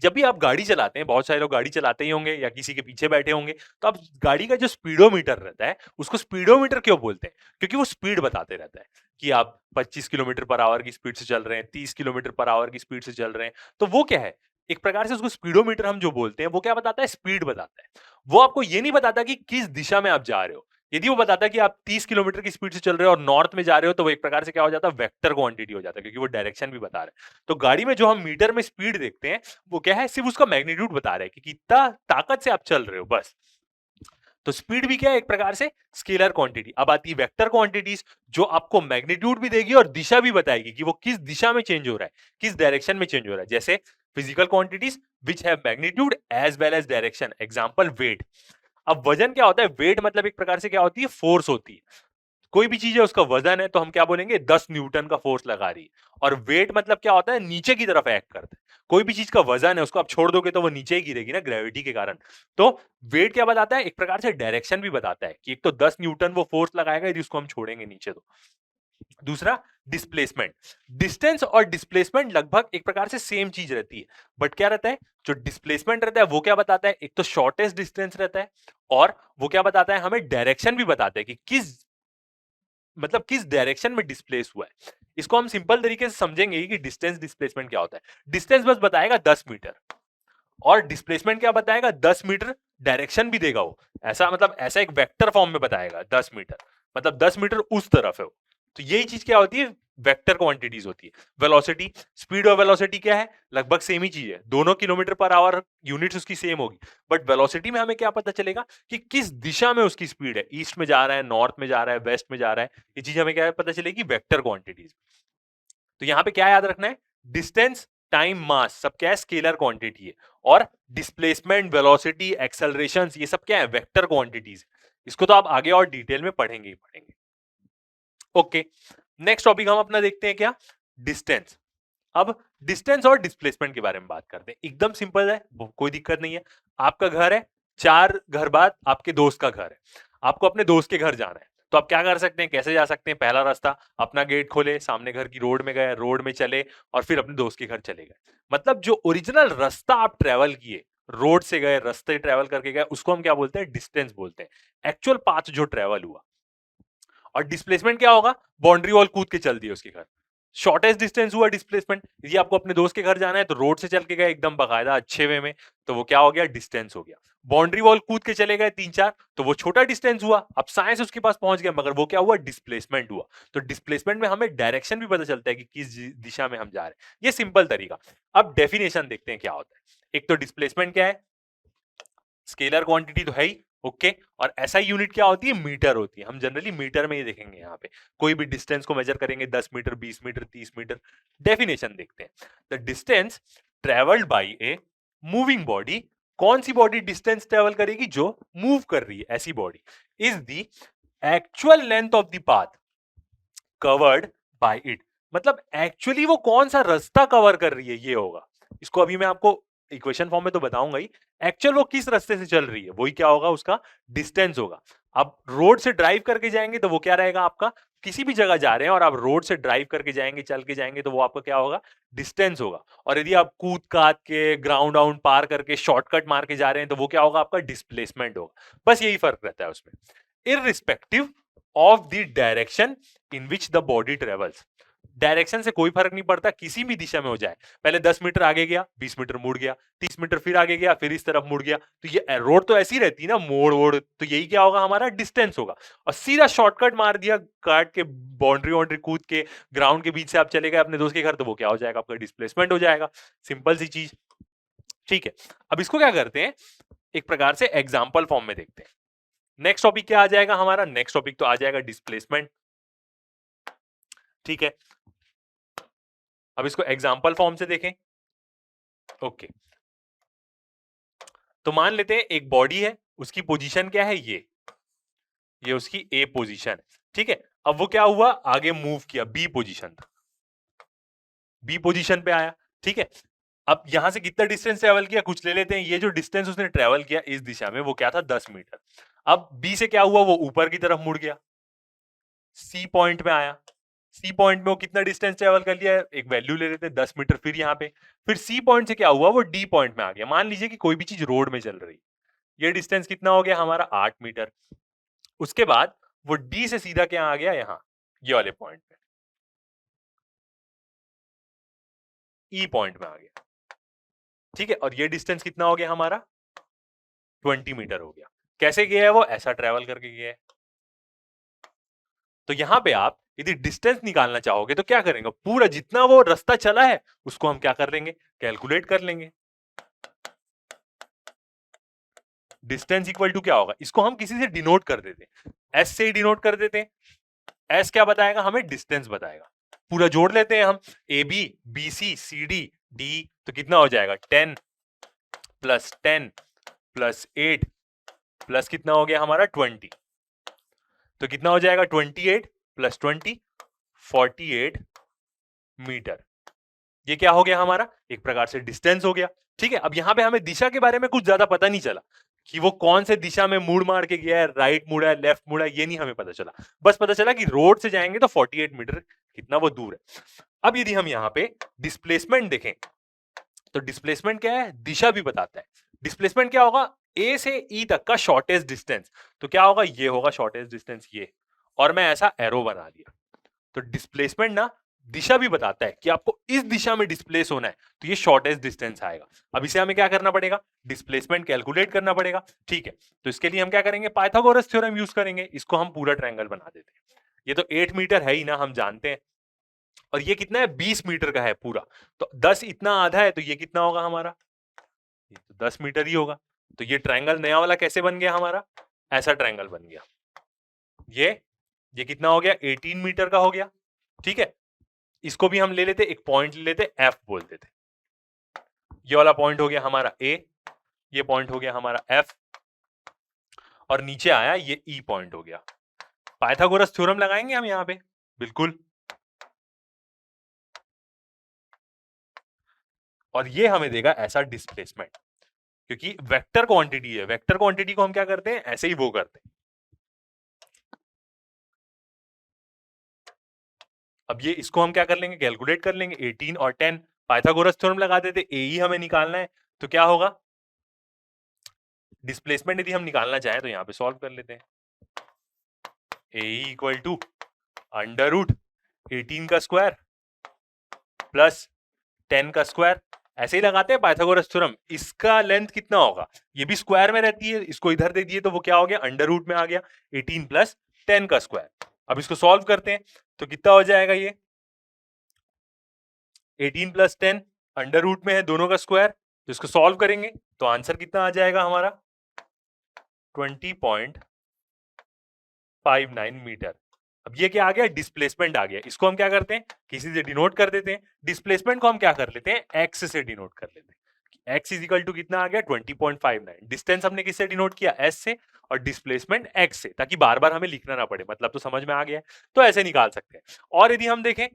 Speaker 1: जब भी आप गाड़ी चलाते हैं, बहुत सारे लोग गाड़ी चलाते ही होंगे या किसी के पीछे बैठे होंगे, तो आप गाड़ी का जो स्पीडोमीटर रहता है, उसको स्पीडोमीटर क्यों बोलते हैं? क्योंकि वो स्पीड बताते रहता है कि आप 25 किलोमीटर पर आवर की स्पीड से चल रहे हैं, 30 किलोमीटर पर आवर की स्पीड से चल रहे हैं। तो वो क्या है? एक प्रकार से उसको स्पीडोमीटर हम जो बोलते हैं, वो क्या बताता है? स्पीड बताता है। वो आपको ये नहीं बताता कि किस दिशा में आप जा रहे हो। यदि वो बताता है कि आप 30 किलोमीटर की स्पीड से चल रहे हो और नॉर्थ में जा रहे हो, तो वो एक प्रकार से क्या हो जाता है? वेक्टर क्वांटिटी हो जाता है, क्योंकि वो डायरेक्शन भी बता रहा है। तो गाड़ी में जो हम मीटर में स्पीड देखते हैं, वो क्या है? सिर्फ उसका मैग्नीट्यूड बता रहा है कि कितना ताकत से आप चल रहे हो, बस। तो स्पीड भी क्या है? एक प्रकार से स्केलर क्वांटिटी। अब आती है वेक्टर क्वांटिटीज, जो आपको मैग्नीट्यूड भी देगी और दिशा भी बताएगी कि वो किस दिशा में चेंज हो रहा है, किस डायरेक्शन में चेंज हो रहा है। जैसे physical quantities which have magnitude as well as direction, example weight. अब वजन क्या होता है? वेट मतलब एक प्रकार से क्या होती है? फोर्स होती है। कोई भी चीज है उसका वजन है, तो हम क्या बोलेंगे? 10 न्यूटन का फोर्स लगा रही है। और वेट मतलब क्या होता है? नीचे की तरफ एक्ट करता है। कोई भी चीज का वजन है, उसको आप छोड़ दोगे तो वो नीचे ही गिरेगी ना, ग्रेविटी के कारण। तो वेट क्या बताता है? एक प्रकार से डायरेक्शन भी बताता है कि एक तो 10 न्यूटन वो फोर्स लगाएगा यदि उसको हम छोड़ेंगे नीचे तो। दूसरा, डिस्प्लेसमेंट। डिस्टेंस और डिस्प्लेसमेंट लगभग एक प्रकार से सेम चीज रहती है, बट क्या रहता है? जो डिस्प्लेसमेंट रहता है वो क्या बताता है? एक तो शॉर्टेस्ट डिस्टेंस रहता है, और वो क्या बताता है? हमें डायरेक्शन भी बताता है कि किस डायरेक्शन में डिस्प्लेस हुआ है। इसको हम सिंपल तरीके से समझेंगे कि डिस्टेंस डिस्प्लेसमेंट क्या होता है। डिस्टेंस बस बताएगा 10 मीटर, और डिस्प्लेसमेंट क्या बताएगा? 10 मीटर। डायरेक्शन भी देगा वो, ऐसा मतलब ऐसा एक वेक्टर फॉर्म में बताएगा। 10 मीटर मतलब 10 मीटर उस तरफ है वो। तो यही चीज क्या होती है? वेक्टर क्वांटिटीज होती है। वेलोसिटी, स्पीड और वेलोसिटी क्या है? लगभग सेम ही चीज है, दोनों किलोमीटर पर आवर यूनिट्स उसकी सेम होगी। बट वेलोसिटी में हमें क्या पता चलेगा? कि किस दिशा में उसकी स्पीड है, ईस्ट में जा रहा है, नॉर्थ में जा रहा है, वेस्ट में जा रहा है। ये चीज हमें क्या पता चलेगी? Vector quantities. तो यहां पे क्या याद रखना है? डिस्टेंस, टाइम, मास, सब क्या है? स्केलर क्वांटिटी है। और डिस्प्लेसमेंट, वेलोसिटी, एक्सेलरेशंस, ये सब क्या है? Vector quantities. इसको तो आप आगे और डिटेल में पढ़ेंगे ही पढ़ेंगे। ओके, नेक्स्ट टॉपिक हम अपना देखते हैं क्या? डिस्टेंस। अब डिस्टेंस और डिस्प्लेसमेंट के बारे में बात करते हैं। एकदम सिंपल है, कोई दिक्कत नहीं है। आपका घर है, 4 घर बाद आपके दोस्त का घर है। आपको अपने दोस्त के घर जाना है, तो आप क्या कर सकते हैं? कैसे जा सकते हैं? पहला रास्ता, अपना गेट खोले, सामने घर की रोड में गए, रोड में चले, और फिर अपने दोस्त के घर चले गए। मतलब जो ओरिजिनल रास्ता आप ट्रेवल किए, रोड से गए, रास्ते ट्रेवल करके गए, उसको हम क्या बोलते हैं? डिस्टेंस बोलते हैं। एक्चुअल पाथ जो ट्रेवल हुआ। और डिस्प्लेसमेंट क्या होगा? बाउंड्री वॉल कूद के चल दिए उसके घर। शॉर्टेस्ट डिस्टेंस हुआ डिस्प्लेसमेंट। यदि आपको अपने दोस्त के घर जाना है तो रोड से चल के गए एकदम बकायदा अच्छे वे में, तो वो क्या हो गया? डिस्टेंस हो गया। बाउंड्री वॉल कूद के चले गए 3-4, तो वो छोटा डिस्टेंस हुआ। अब साइंस उसके पास पहुंच गया, मगर वो क्या हुआ? डिस्प्लेसमेंट हुआ। तो डिस्प्लेसमेंट में हमें डायरेक्शन भी पता चलता है कि किस दिशा में हम जा रहे हैं। ये सिंपल तरीका। अब डेफिनेशन देखते हैं क्या होता है। एक तो डिस्प्लेसमेंट क्या है? स्केलर क्वांटिटी तो है ही। ओके, और ऐसा यूनिट क्या होती है? मीटर होती है। हम जनरली मीटर में ही देखेंगे। यहाँ पे कोई भी डिस्टेंस को मेजर करेंगे, 10 मीटर, 20 मीटर, 30 मीटर। डेफिनेशन देखते हैं। The distance travelled by a moving body. कौन सी बॉडी डिस्टेंस ट्रेवल करेगी? जो मूव कर रही है, ऐसी body. Is the actual length of the path covered by it. मतलब एक्चुअली वो कौन सा रास्ता कवर कर रही है, ये होगा। इसको अभी मैं आपको इक्वेशन फॉर्म में तो बताऊंगा ही। एक्चुअल वो किस रास्ते से चल रही है, वही क्या होगा? उसका डिस्टेंस होगा। अब रोड से ड्राइव करके जाएंगे तो वो क्या रहेगा आपका? किसी भी जगह जा रहे हैं और आप रोड से ड्राइव करके जाएंगे, चल के जाएंगे, तो वो आपका क्या होगा? डिस्टेंस होगा। और यदि आप कूद काद के, ग्राउंड आउंड पार करके, शॉर्टकट मार के जा रहे हैं, तो वो क्या होगा? आपका डिस्प्लेसमेंट होगा। बस यही फर्क रहता है उसमें, irrespective of the direction in which the body travels. Direction से कोई फर्क नहीं पड़ता, किसी भी दिशा में हो जाए। पहले 10 मीटर आगे गया, 20 मीटर मुड़ गया, 30 मीटर फिर आगे गया, फिर इस तरफ मुड़ गया, तो ये रोड तो ऐसी रहती है ना, मोड़ वोड़, तो यही क्या होगा? हमारा डिस्टेंस होगा। और सीधा शॉर्टकट मार दिया, काट के, बाउंड्री वाउंड्री कूद के, ग्राउंड के बीच से आप चले गए अपने दोस्त के घर, तो वो क्या हो जाएगा? आपका डिस्प्लेसमेंट हो जाएगा। सिंपल सी चीज। ठीक है, अब इसको क्या करते हैं? एक प्रकार से एग्जाम्पल फॉर्म में देखते हैं। नेक्स्ट टॉपिक क्या आ जाएगा हमारा? नेक्स्ट टॉपिक तो आ जाएगा डिस्प्लेसमेंट। ठीक है, अब इसको एग्जाम्पल फॉर्म से देखें। ओके, तो मान लेते हैं एक बॉडी है, उसकी पोजीशन क्या है? ये उसकी ए पोजीशन है। ठीक है, अब वो क्या हुआ? आगे मूव किया बी पोजीशन तक, बी पोजीशन पे आया। ठीक है, अब यहां से कितना डिस्टेंस ट्रेवल किया? कुछ ले लेते हैं। ये जो डिस्टेंस उसने ट्रेवल किया इस दिशा में, वो क्या था? 10 मीटर। अब बी से क्या हुआ, वो ऊपर की तरफ मुड़ गया, सी पॉइंट में आया, सी पॉइंट में वो कितना डिस्टेंस ट्रेवल कर लिया, एक वैल्यू ले लेते हैं 10 मीटर, फिर यहाँ पे, फिर सी पॉइंट से क्या हुआ, वो डी पॉइंट में आ गया। मान लीजिए कि कोई भी चीज रोड में चल रही, ये डिस्टेंस कितना हो गया हमारा 8 मीटर। उसके बाद वो डी से सीधा क्या आ गया, यहाँ ये वाले पॉइंट पे, ई पॉइंट में आ गया, ठीक है। और ये डिस्टेंस कितना हो गया हमारा 20 मीटर हो गया। कैसे गया है वो, ऐसा ट्रेवल करके गया है। तो यहां पे आप यदि डिस्टेंस निकालना चाहोगे तो क्या करेंगे, पूरा जितना वो रास्ता चला है उसको हम क्या कर लेंगे, कैलकुलेट कर लेंगे। डिस्टेंस इक्वल टू क्या होगा, इसको हम किसी से डिनोट कर देते हैं, एस से ही डिनोट कर देते हैं। एस क्या बताएगा हमें, डिस्टेंस बताएगा। पूरा जोड़ लेते हैं हम, A B, B C, C D, D, तो कितना हो जाएगा 10 प्लस 10 प्लस 8 प्लस कितना हो गया हमारा 20, तो कितना हो जाएगा 28 प्लस 20, 48 मीटर। ये क्या हो गया हमारा, एक प्रकार से डिस्टेंस हो गया, ठीक है। अब यहां पे हमें दिशा के बारे में कुछ ज्यादा पता नहीं चला कि वो कौन से दिशा में मुड़ मार के गया है, राइट मुड़ा है, लेफ्ट मुड़ा है, ये नहीं हमें पता चला। बस पता चला कि रोड से जाएंगे तो 48 मीटर कितना वो दूर है। अब यदि हम यहाँ पे डिस्प्लेसमेंट देखें तो डिस्प्लेसमेंट क्या है, दिशा भी बताता है। डिस्प्लेसमेंट क्या होगा, ए से ई तक का शॉर्टेस्ट डिस्टेंस, तो क्या होगा, ये होगा शॉर्टेस्ट डिस्टेंस ये, और मैं ऐसा एरो बना दिया। तो डिस्प्लेसमेंट ना दिशा भी बताता है कि आपको इस दिशा में डिस्प्लेस होना है, तो ये शॉर्टेस्ट डिस्टेंस आएगा। अब इसे हमें क्या करना पड़ेगा, डिस्प्लेसमेंट कैलकुलेट करना पड़ेगा, ठीक है। तो इसके लिए हम क्या करेंगे, पाइथागोरस थ्योरम यूज करेंगे। इसको हम पूरा ट्रायंगल बना देते हैं। ये तो 8 मीटर है ही ना, हम जानते हैं, और ये कितना है 20 मीटर का है पूरा, तो 10 इतना आधा है, तो ये कितना होगा हमारा, ये तो 10 मीटर ही होगा। तो ये ट्रायंगल नया वाला कैसे बन गया हमारा, ऐसा ट्रायंगल बन गया। ये कितना हो गया 18 मीटर का हो गया, ठीक है। इसको भी हम ले लेते, एक पॉइंट ले लेते, एफ बोल देते। ये वाला पॉइंट हो गया हमारा ए, ये पॉइंट हो गया हमारा एफ, और नीचे आया ये ई पॉइंट हो गया। पाइथागोरस थ्योरम लगाएंगे हम यहां पे, बिल्कुल। और ये हमें देगा ऐसा डिस्प्लेसमेंट, क्योंकि वेक्टर क्वांटिटी है, वेक्टर क्वांटिटी को हम क्या करते हैं, ऐसे ही वो करते हैं। अब ये इसको हम क्या कर लेंगे, कैलकुलेट कर लेंगे, 18 और 10, पाइथागोरस थ्योरम लगा देते, ए ही हमें निकालना है, तो क्या होगा, डिस्प्लेसमेंट यदि हम निकालना चाहें तो यहां पे सॉल्व कर लेते हैं। ए इक्वल टू अंडर रूट 18 का स्क्वायर प्लस 10 का स्क्वायर, ऐसे ही लगाते हैं पाइथागोरस थ्योरम। इसका लेंथ कितना होगा, ये भी स्क्वायर में रहती है, इसको इधर दे दिए तो वो क्या हो गया, अंडर रूट में आ गया, 18 प्लस 10 का स्क्वायर। अब इसको सॉल्व करते हैं तो कितना हो जाएगा, ये 18 प्लस 10 अंडर रूट में है, दोनों का स्क्वायर, तो इसको सॉल्व करेंगे तो आंसर कितना आ जाएगा हमारा 20.59 मीटर। अब ये क्या आ गया, डिस्प्लेसमेंट आ गया। इसको हम क्या करते हैं, किसी से डिनोट कर देते हैं। डिस्प्लेसमेंट को हम क्या कर लेते हैं, एक्स से डिनोट कर लेते हैं। एक्स इज इक्वल टू कितना आ गया 20.59। डिस्टेंस हमने किससे डिनोट किया, एस से, और डिस्प्लेसमेंट एक्स से, ताकि बार बार हमें लिखना ना पड़े, मतलब तो समझ में आ गया है। तो ऐसे निकाल सकते हैं। और यदि हम देखें,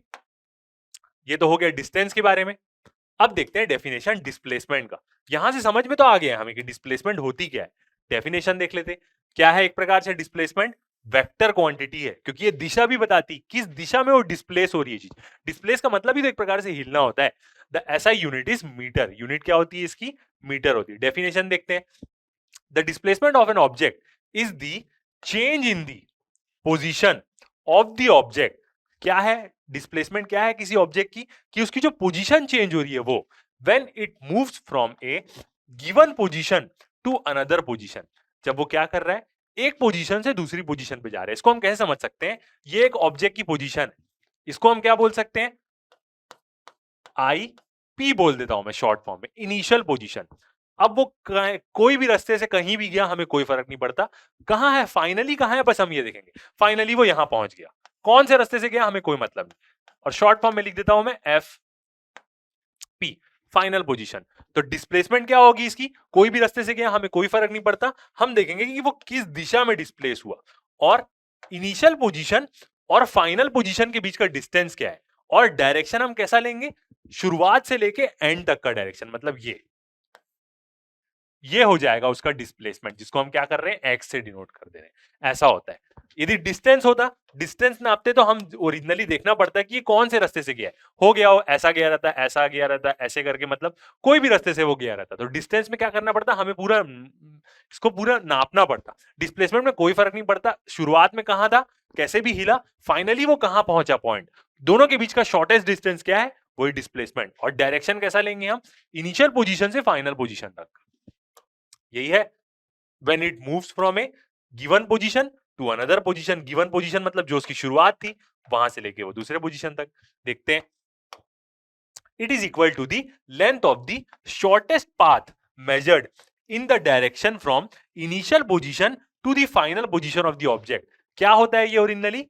Speaker 1: ये तो हो गया डिस्टेंस के बारे में। अब देखते हैं डेफिनेशन डिस्प्लेसमेंट का। यहां से समझ में तो आ गया हमें कि डिस्प्लेसमेंट होती क्या है। डेफिनेशन देख लेते, क्या है एक प्रकार से डिस्प्लेसमेंट, वेक्टर क्वांटिटी है, क्योंकि ये दिशा भी बताती किस दिशा में वो डिस्प्लेस हो रही है चीज। डिस्प्लेस का मतलब ही तो एक प्रकार से हिलना होता है। The SI unit is metre, unit क्या होती है इसकी, मीटर होती है। डेफिनेशन देखते हैं, the displacement of an object is the change in the position of the object. क्या है डिस्प्लेसमेंट, क्या है किसी ऑब्जेक्ट की, कि उसकी जो पोजीशन चेंज हो रही है वो, when it moves from a given position to another position. जब वो क्या कर रहा है, एक पोजीशन से दूसरी पोजीशन पे जा रहा है। इसको हम कैसे समझ सकते हैं, ये एक ऑब्जेक्ट की पोजीशन है, इसको हम क्या बोल सकते हैं, आई पी बोल देता हूं मैं शॉर्ट फॉर्म में, इनिशियल पोजीशन। अब वो कोई भी रास्ते से कहीं भी गया, हमें कोई फर्क नहीं पड़ता कहां है, फाइनली कहां है, बस हम ये देखेंगे फाइनली वो यहां पहुंच गया। कौन से रास्ते से गया हमें कोई मतलब नहीं, और शॉर्ट फॉर्म में लिख देता हूं मैं एफ पी, फाइनल पोजीशन। तो डिस्प्लेसमेंट क्या होगी इसकी, कोई भी रास्ते से गया हमें कोई फर्क नहीं पड़ता, हम देखेंगे कि वो किस दिशा में डिस्प्लेस हुआ, और इनिशियल पोजीशन और फाइनल पोजीशन के बीच का डिस्टेंस क्या है, और डायरेक्शन हम कैसा लेंगे, शुरुआत से लेके एंड तक का डायरेक्शन, मतलब ये हो जाएगा उसका डिस्प्लेसमेंट, जिसको हम क्या कर रहे हैं, एक्स से डिनोट कर दे रहे हैं। ऐसा होता है। यदि डिस्टेंस होता, डिस्टेंस नापते तो हम ओरिजिनली देखना पड़ता है कि ये कौन से रास्ते से गया है। हो गया हो, ऐसा गया रहता है, ऐसा गया रहता है, ऐसे करके मतलब कोई भी रास्ते से वो गया रहता। तो डिस्टेंस में क्या करना पड़ता, हमें पूरा इसको पूरा नापना पड़ता। डिस्प्लेसमेंट में कोई फर्क नहीं पड़ता, शुरुआत में कहां था, कैसे भी हिला, फाइनली वो कहां पहुंचा पॉइंट। दोनों के बीच का शॉर्टेस्ट डिस्टेंस क्या है, वही डिस्प्लेसमेंट। और डायरेक्शन कैसा लेंगे हम, इनिशियल पोजीशन से फाइनल पोजीशन तक। यही है when it moves from a given position to another position। given position मतलब जो उसकी शुरुआत थी वहां से लेके वो दूसरे पोजीशन तक। देखते हैं, it is equal to the length of the shortest path measured in the direction from initial position to the final position of the object। क्या होता है ये ओरिजिनली,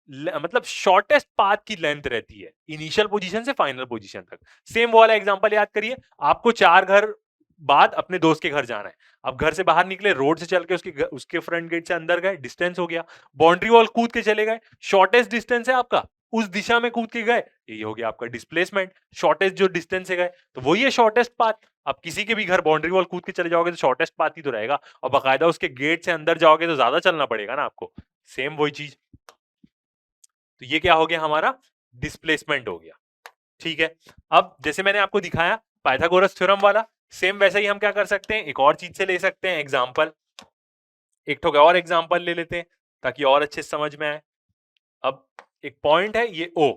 Speaker 1: मतलब शॉर्टेस्ट पाथ की लेंथ रहती है इनिशियल पोजीशन से फाइनल पोजीशन तक। सेम वाला एग्जांपल याद करिए, आपको 4 घर बाद अपने दोस्त के घर जाना है। अब घर से बाहर निकले, रोड से चल के उसके फ्रंट गेट से अंदर गए, डिस्टेंस हो गया। बाउंड्री वॉल कूद के चले गए, शॉर्टेस्ट डिस्टेंस है आपका, उस दिशा में कूद के गए, ये हो गया आपका डिस्प्लेसमेंट। शॉर्टेस्ट जो डिस्टेंस से गए तो वही है शॉर्टेस्ट पाथ। अब किसी के भी घर बाउंड्री वॉल कूद के चले जाओगे तो शॉर्टेस्ट पाथ ही तो रहेगा, और बाकायदा उसके गेट से अंदर जाओगे तो ज्यादा चलना पड़ेगा ना आपको। सेम वही चीज। तो ये क्या हो गया, हमारा डिस्प्लेसमेंट हो गया। ठीक है, अब जैसे मैंने आपको दिखाया पाइथागोरस थ्योरम वाला, सेम वैसे ही हम क्या कर सकते हैं, एक और चीज से ले सकते हैं एग्जांपल। एक ठोक और एग्जांपल ले लेते हैं ताकि और अच्छे से समझ में आए। अब एक पॉइंट है ये ओ,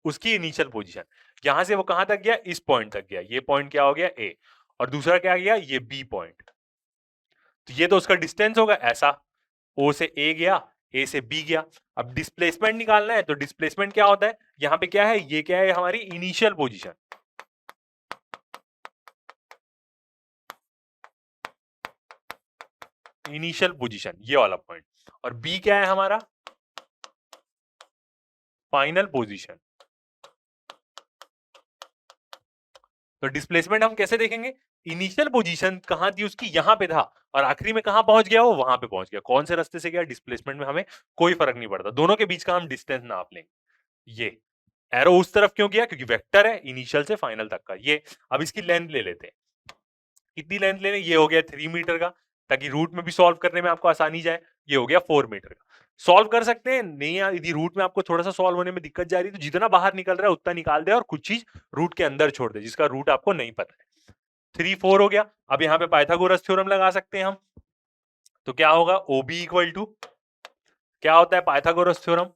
Speaker 1: उसकी इनिशियल पोजीशन, यहां से वो कहां तक गया, इस पॉइंट तक गया। ये पॉइंट क्या हो गया, ए, और दूसरा क्या गया, ये बी पॉइंट। तो ये तो उसका डिस्टेंस होगा ऐसा, ओ से ए गया, ए से बी गया। अब डिस्प्लेसमेंट निकालना है, तो डिस्प्लेसमेंट क्या होता है, यहां पे क्या है, ये क्या है, हमारी इनिशियल पोजीशन। इनिशियल पोजीशन ये वाला पॉइंट, और बी क्या है हमारा, फाइनल पोजीशन। तो डिस्प्लेसमेंट हम कैसे देखेंगे, इनिशियल पोजीशन कहां थी उसकी, यहां पे था, और आखिरी में कहां पहुंच गया वो, वहां पे पहुंच गया। कौन से रास्ते से गया, डिस्प्लेसमेंट में हमें कोई फर्क नहीं पड़ता, दोनों के बीच का हम डिस्टेंस नाप लेंगे। ये एरो उस तरफ क्यों गया, क्योंकि वेक्टर है इनिशियल से फाइनल तक का ये। अब इसकी लेंथ ले लेते हैं, कितनी लेंथ ले लें, ये हो गया 3 मीटर का, ताकि रूट में भी सॉल्व करने में आपको आसानी जाए। ये हो गया 4 मीटर का। सॉल्व कर सकते हैं नहीं यार, यदि रूट में आपको थोड़ा सा सॉल्व होने में दिक्कत जा रही है तो जितना बाहर निकल रहा है उतना निकाल दे, और कुछ चीज रूट के अंदर छोड़ दे जिसका रूट आपको नहीं पता है। 3 4 हो गया। अब यहाँ पे पाइथागोरस थ्योरम लगा सकते हैं हम। तो क्या होगा, ओबी इक्वल टू, क्या होता है पाइथागोरस थ्योरम,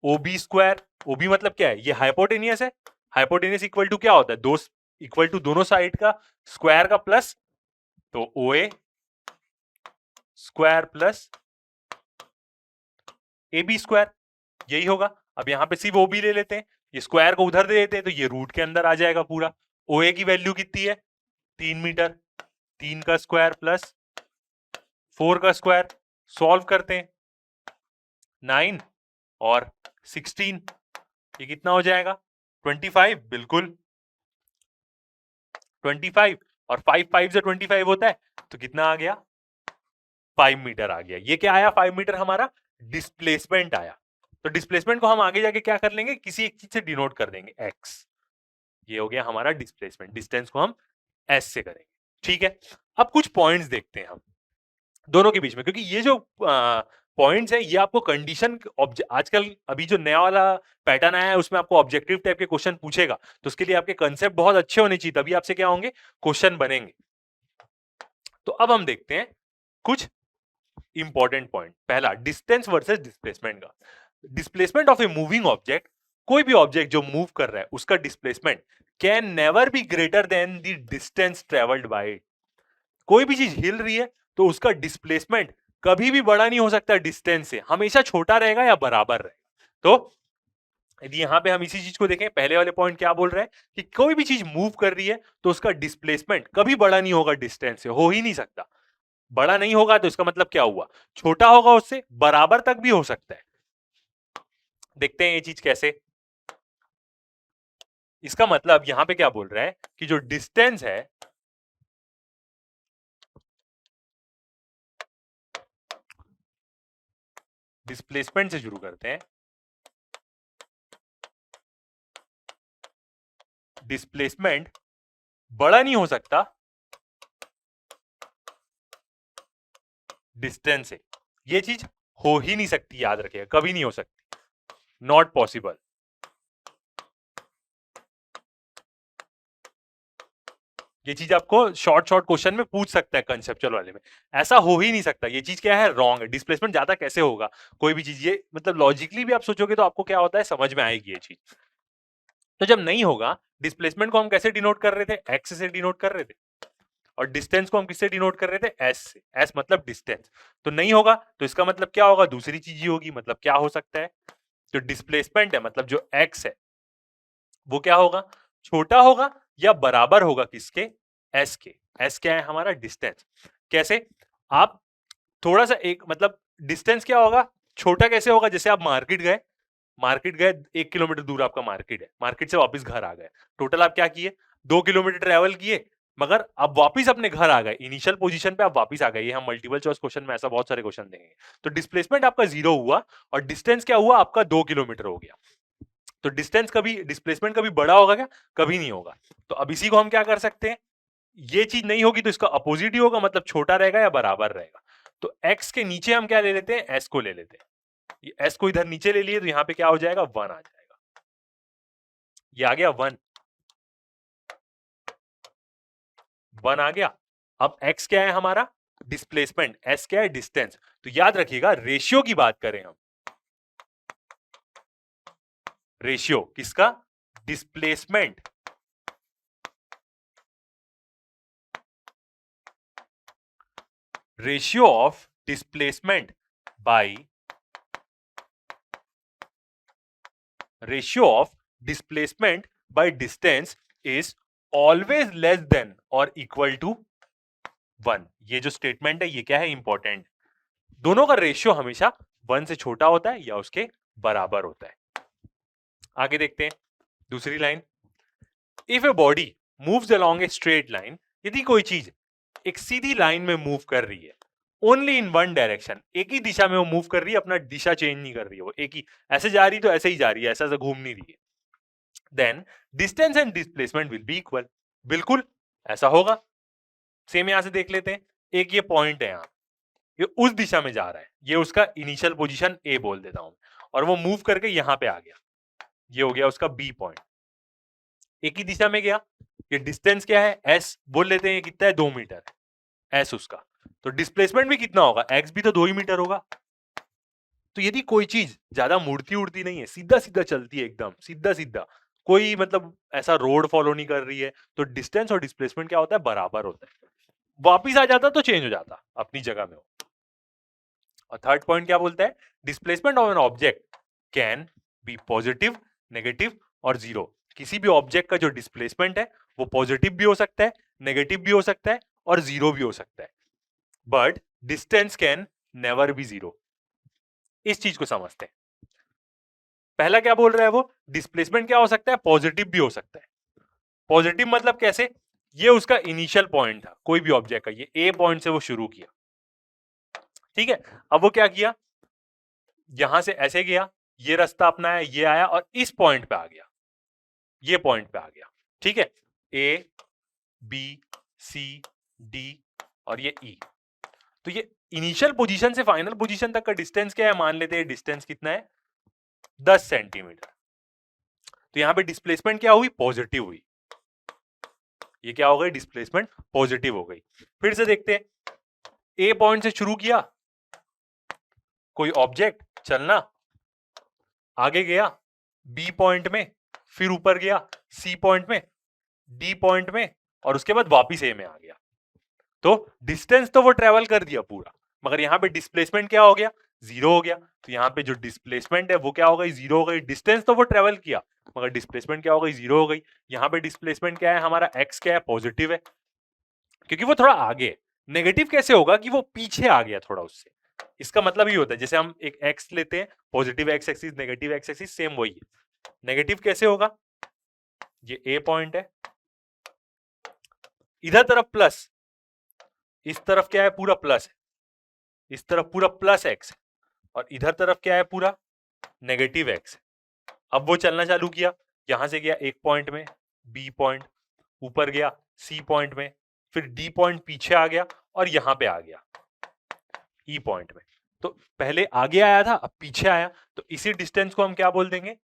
Speaker 1: ओबी स्क्वायर। ओबी मतलब क्या है, ये हाइपोटेनियस है। हाइपोटेनियस इक्वल टू क्या होता है, दो इक्वल टू दोनों साइड का स्क्वायर का प्लस, तो O A square plus A B square, यही होगा। अब यहां पे सिर्फ ओबी ले लेते हैं, ये स्क्वायर को उधर दे देते हैं तो ये रूट के अंदर आ जाएगा पूरा। ओ ए की वैल्यू कितनी है, 3 मीटर, 3 का स्क्वायर प्लस 4 का स्क्वायर। सॉल्व करते हैं, 9 और 16, ये कितना हो जाएगा, 25। बिल्कुल 25, और 5 5 से 25 होता है, तो कितना आ गया, 5 मीटर आ गया। ये क्या आया, 5 मीटर हमारा डिस्प्लेसमेंट आया। तो डिस्प्लेसमेंट को हम आगे जाके क्या कर लेंगे, किसी एक चीज से डिनोट कर देंगे, एक्स। ये हो गया हमारा डिस्प्लेसमेंट, डिस्टेंस को हम एस से करेंगे। ठीक है, अब कुछ पॉइंट्स देखते हैं हम दोनों के बीच में, क्योंकि ये जो पॉइंट्स है ये आपको कंडीशन, आजकल अभी जो नया वाला पैटर्न आया है उसमें आपको ऑब्जेक्टिव टाइप के क्वेश्चन पूछेगा, तो उसके लिए आपके कंसेप्ट बहुत अच्छे होने चाहिए, तभी आपसे क्या होंगे, क्वेश्चन बनेंगे। तो अब हम देखते हैं कुछ इंपॉर्टेंट पॉइंट। पहला, डिस्टेंस वर्सेस डिस्प्लेसमेंट का। Displacement of a moving object, कोई भी ऑब्जेक्ट जो मूव कर रहा है उसका displacement can never be greater than the distance travelled by it. कोई भी चीज हिल रही है तो उसका डिस्प्लेसमेंट कभी भी बड़ा नहीं हो सकता, डिस्टेंस से हमेशा छोटा रहेगा या बराबर रहेगा। तो यदि यहां पे हम इसी चीज को देखें, पहले वाले पॉइंट क्या बोल रहे हैं कि कोई भी चीज मूव कर रही है तो उसका डिस्प्लेसमेंट कभी बड़ा नहीं होगा, डिस्टेंस से हो ही नहीं सकता। बड़ा नहीं होगा तो इसका मतलब क्या हुआ, छोटा होगा उससे, बराबर तक भी हो सकता है। देखते हैं ये चीज कैसे। इसका मतलब यहां पे क्या बोल रहा है कि जो डिस्टेंस है, डिस्प्लेसमेंट से शुरू करते हैं। डिस्प्लेसमेंट बड़ा नहीं हो सकता डिस्टेंस है। ये चीज हो ही नहीं सकती, याद रखिएगा, कभी नहीं हो सकती, नॉट पॉसिबल। ये चीज आपको शॉर्ट शॉर्ट क्वेश्चन में पूछ सकता है कंसेप्चुअल वाले में, ऐसा हो ही नहीं सकता। ये चीज क्या है, रॉन्ग है। डिस्प्लेसमेंट ज्यादा कैसे होगा कोई भी चीज, ये मतलब लॉजिकली भी आप सोचोगे तो आपको क्या होता है, समझ में आएगी ये चीज। तो जब नहीं होगा, डिस्प्लेसमेंट को हम कैसे डिनोट कर रहे थे, एक्स से डिनोट कर रहे थे, और डिस्टेंस को हम किससे डिनोट कर रहे थे, एस से। एस मतलब डिस्टेंस। तो नहीं होगा तो इसका मतलब क्या होगा, दूसरी चीज ही होगी। मतलब क्या हो सकता है, जो डिस्प्लेसमेंट है मतलब जो एक्स है वो क्या होगा, छोटा होगा या बराबर होगा किसके, एस के। एस क्या है हमारा, डिस्टेंस। कैसे, आप थोड़ा सा एक मतलब डिस्टेंस क्या होगा, छोटा कैसे होगा, जैसे आप मार्केट गए 1 किलोमीटर दूर आपका मार्केट है, मार्केट से वापस घर आ गए, टोटल आप क्या किए, 2 किलोमीटर ट्रेवल किए, मगर अब वापस अपने घर आ गए, इनिशियल पोजीशन पे आप वापस आ गए। ये हम मल्टीपल चॉइस क्वेश्चन में ऐसा बहुत सारे क्वेश्चन देंगे। तो डिस्प्लेसमेंट आपका 0 हुआ और डिस्टेंस क्या हुआ आपका, 2 किलोमीटर हो गया। तो डिस्टेंस कभी, डिस्प्लेसमेंट कभी बड़ा होगा क्या, कभी नहीं होगा। तो अब इसी को हम क्या कर सकते हैं, ये चीज नहीं होगी तो इसका अपोजिट ही होगा, मतलब छोटा रहेगा या बराबर रहेगा। तो x के नीचे हम क्या ले लेते हैं, s को ले लेते हैं। ये s को इधर नीचे ले लिए तो यहाँ पे क्या हो जाएगा, 1 आ जाएगा। ये आ गया 1, 1 आ गया। अब x क्या है हमारा, डिस्प्लेसमेंट, s क्या है, डिस्टेंस। तो याद रखिएगा, रेशियो की बात करें हम, रेशियो किसका, displacement ratio of displacement bye ratio of displacement by distance is always less than और इक्वल टू 1। ये जो स्टेटमेंट है ये क्या है, इंपॉर्टेंट। दोनों का रेशियो हमेशा 1 से छोटा होता है या उसके बराबर होता है। आगे देखते हैं दूसरी line, if a body moves along a straight line, यदि कोई चीज एक सीधी लाइन में मूव कर रही है, ओनली इन वन डायरेक्शन, एक ही दिशा में वो मूव कर रही है, अपना दिशा चेंज नहीं कर रही है, वो एक ही ऐसे जा रही तो ऐसे ही जा रही है, ऐसा ऐसा घूम नहीं रही है, then distance and displacement will be equal. बिल्कुल ऐसा होगा। सेम यहां से देख लेते हैं, एक ये पॉइंट है, यहां ये उस दिशा में जा रहा है, ये उसका इनिशियल पोजीशन ए बोल देता हूं, और वो मूव करके यहां पे आ गया, ये हो गया उसका बी पॉइंट, एक ही दिशा में गया। ये डिस्टेंस क्या है, एस बोल लेते हैं, कितना है, 2 मीटर है एस उसका। तो डिस्प्लेसमेंट भी कितना होगा, एक्स भी तो 2 ही मीटर होगा। तो यदि कोई चीज ज्यादा मुड़ती उड़ती नहीं है, सीधा सीधा चलती है, एकदम सीधा सीधा, कोई मतलब ऐसा रोड फॉलो नहीं कर रही है, तो डिस्टेंस और डिस्प्लेसमेंट क्या होता है, बराबर होता है। वापिस आ जाता तो चेंज हो जाता, अपनी जगह में हो। और थर्ड पॉइंट क्या बोलता है, displacement of an object can be positive, negative और जीरो। किसी भी ऑब्जेक्ट का जो डिस्प्लेसमेंट है वो पॉजिटिव भी हो सकता है, नेगेटिव भी हो सकता है और जीरो भी हो सकता है, but distance can never be zero. इस चीज को समझते हैं। पहला क्या बोल रहा है वो, डिस्प्लेसमेंट क्या हो सकता है, पॉजिटिव भी हो सकता है। पॉजिटिव मतलब कैसे, ये उसका इनिशियल पॉइंट था कोई भी ऑब्जेक्ट का, ये ए पॉइंट से वो शुरू किया, ठीक है। अब वो क्या किया, यहां से ऐसे गया, ये रास्ता अपनाया, ये आया और इस पॉइंट पे आ गया, ये पॉइंट पे आ गया, ठीक है। ए बी सी डी और ये ई। तो ये इनिशियल पोजीशन से फाइनल पोजीशन तक का डिस्टेंस क्या है, मान लेते हैं डिस्टेंस कितना है, 10 सेंटीमीटर। तो यहां पे डिस्प्लेसमेंट क्या हुई, पॉजिटिव हुई। ये क्या हो गई, डिस्प्लेसमेंट पॉजिटिव हो गई। फिर से देखते हैं, ए पॉइंट से शुरू किया कोई ऑब्जेक्ट चलना, आगे गया बी पॉइंट में, फिर ऊपर गया सी पॉइंट में, डी पॉइंट में, और उसके बाद वापिस ए में आ गया। तो डिस्टेंस तो वो ट्रेवल कर दिया पूरा, मगर यहाँ पे डिस्प्लेसमेंट क्या हो गया, जीरो हो गया। तो यहाँ पे जो डिस्प्लेसमेंट है वो क्या हो गई, जीरो हो गई। डिस्टेंस तो वो ट्रेवल किया मगर डिस्प्लेसमेंट क्या हो गई, जीरो हो गई। यहाँ पे डिस्प्लेसमेंट क्या है हमारा, एक्स क्या है, पॉजिटिव है, क्योंकि वो थोड़ा आगे है। नेगेटिव कैसे होगा कि वो पीछे आ गया थोड़ा उससे। इसका मतलब ये होता है, जैसे हम एक एक्स लेते हैं, positive x axis, negative x axis, same वही है। नेगेटिव कैसे होगा, ये ए पॉइंट है, इधर तरफ प्लस, इस तरफ क्या है, पूरा प्लस है, इस तरफ पूरा प्लस एक्स है, और इधर तरफ क्या है, पूरा नेगेटिव एक्स है। अब वो चलना चालू किया, यहां से गया एक पॉइंट में, बी पॉइंट, ऊपर गया सी पॉइंट में, फिर डी पॉइंट पीछे आ गया और यहां पे आ गया। ई पॉइंट में। तो पहले आगे आया था, अब पीछे आया, तो इसी डिस्टेंस को हम क्या बोल देंगे,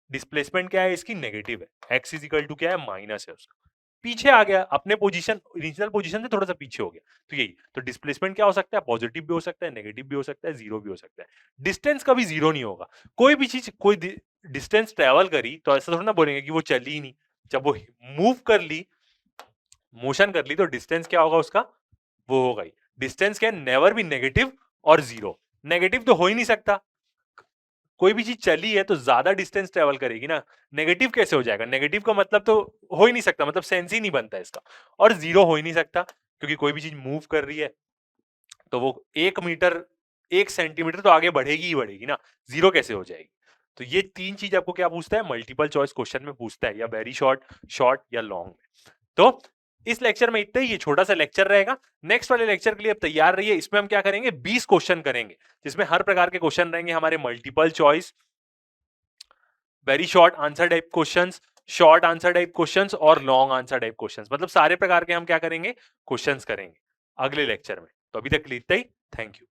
Speaker 1: डिस्प्लेसमेंट क्या है इसकी, नेगेटिव है, x इज इक्वल टू क्या है, माइनस है उसका, पीछे आ गया अपने पोजीशन, ओरिजिनल पोजीशन से थोड़ा सा पीछे हो गया। तो यही तो डिस्प्लेसमेंट क्या हो सकता है, पॉजिटिव भी हो सकता है, नेगेटिव भी हो सकता है, जीरो भी हो सकता है। डिस्टेंस कभी जीरो नहीं होगा। कोई भी चीज कोई डिस्टेंस ट्रेवल करी तो ऐसा थोड़ा ना बोलेंगे कि वो चली ही नहीं। जब वो मूव कर ली, मोशन कर ली, तो डिस्टेंस क्या होगा उसका, वो होगा ही। डिस्टेंस क्या है, नेवर भी नेगेटिव और जीरो। नेगेटिव तो हो ही नहीं सकता, कोई भी चीज चली है तो ज्यादा डिस्टेंस ट्रेवल करेगी ना, नेगेटिव कैसे हो जाएगा, नेगेटिव का मतलब तो हो ही नहीं सकता, मतलब सेंस ही नहीं बनता इसका। और जीरो हो ही नहीं सकता, क्योंकि कोई भी चीज मूव कर रही है तो वो 1 मीटर 1 सेंटीमीटर तो आगे बढ़ेगी ही बढ़ेगी ना, जीरो कैसे हो जाएगी। तो ये तीन चीज आपको क्या पूछता है, मल्टीपल चॉइस क्वेश्चन में पूछता है, या वेरी शॉर्ट, शॉर्ट या लॉन्ग में। तो इस लेक्चर में इतना ही, ये छोटा सा लेक्चर रहेगा। नेक्स्ट वाले लेक्चर के लिए अब तैयार रहिए, इसमें हम क्या करेंगे, 20 क्वेश्चन करेंगे, जिसमें हर प्रकार के क्वेश्चन रहेंगे हमारे, multiple choice, very short answer type questions, short answer type questions और लॉन्ग आंसर टाइप क्वेश्चंस, मतलब सारे प्रकार के हम क्या करेंगे, क्वेश्चंस करेंगे अगले लेक्चर में। तो अभी तक के लिए इतना ही, थैंक यू।